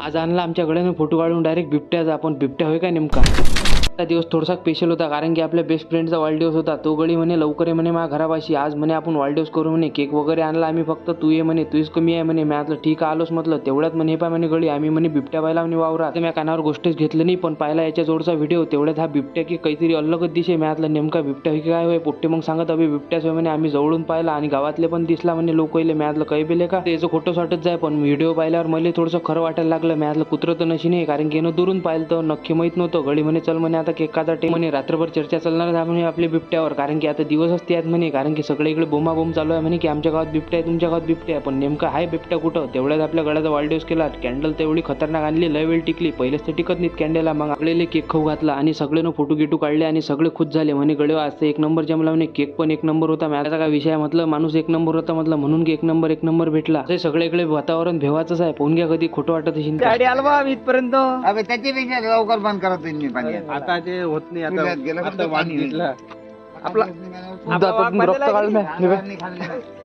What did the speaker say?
आज आणला आमच्या गळ्याने फोटो काढून डायरेक्ट बिबट्याचा. आपण बिबट्या होय काय नेमका. हा दिवस थोडासा स्पेशल होता कारण की आपल्या बेस्ट फ्रेंडचा वाढदिवस होता. तो गडी म्हणे लवकर ये म्हणे माझ्या घरापाशी. आज म्हणे आपण वाढदिवस करू म्हणे. केक वगैरे आणला आम्ही, फक्त तू ये म्हणे, तूच कमी आहे म्हणे. मी म्हटलं ठीक आहे आलोच म्हटलं. तेवढ्यात म्हणे पाय म्हणे गडी आम्ही म्हणे बिबट्या पाहिला म्हणे वावरात. मी कानावर गोष्टच घेतलं नाही, पण पाहिला याच्या जोडचा व्हिडिओ. तेवढ्यात हा बिबट्या की काहीतरी अलगच दिसे. मी म्हटलं नेमका बिबट्या काय होय. पोट्टे मग सांगत अभि बिबट्याच होय म्हणे. आम्ही जवळून पाहिला आणि गावातले पण दिसला म्हणे लोक इले. मी म्हटलं काही बेले का त्याचं खोटंच वाटत जाय, पण व्हिडिओ पाहिल्यावर मला थोडंसं खरं वाटायला लागलं. मी म्हटलं कुत्रं तर नशी नाही, कारण की दुरून पाहिलं तर नक्की माहित नव्हतं. गडी म्हणे चल म्हणे आता केक काचा टे म्हणे. रात्रभर चर्चा चालणार आहे म्हणे आपल्या बिबट्यावर, कारण की आता दिवसच ते आहेत म्हणे. कारण की सगळे इकडे बोंबाबोंब चालू आहे म्हणे की आमच्या गावात बिबट्या आहे, तुमच्या गावात बिबट्या आहे. पण नेमका आहे बिबट्या कुठं. तेवढ्यात आपल्या गळ्याचा वाढदिवस केला. कॅन्डल तेवढी खतरनाक आणली, लय वेळ टिकली. पहिलेच ते टिकत नाहीत कॅन्डलला. मग आपल्याला केक खाऊ घातला आणि सगळेनं फोटो गिटू काढले आणि सगळे खुश झाले म्हणे. गडे आज एक नंबर जमला म्हणे. केक पण एक नंबर होता. माझा काय विषय म्हटलं, माणूस एक नंबर होता म्हटलं, म्हणून एक नंबर भेटला. ते सगळीकडे वातावरण भेवाचंच आहे. पाहून घ्या कधी खोटं वाटत असेल. गाडी आलवा इथपर्यंत. अबे त्याच्यापेक्षा लवकर बंद करत मी पाणी. आता ते होत नाही. आता गेलं आता वाढ पाणी. घेतला. आपला रक्त काढलं.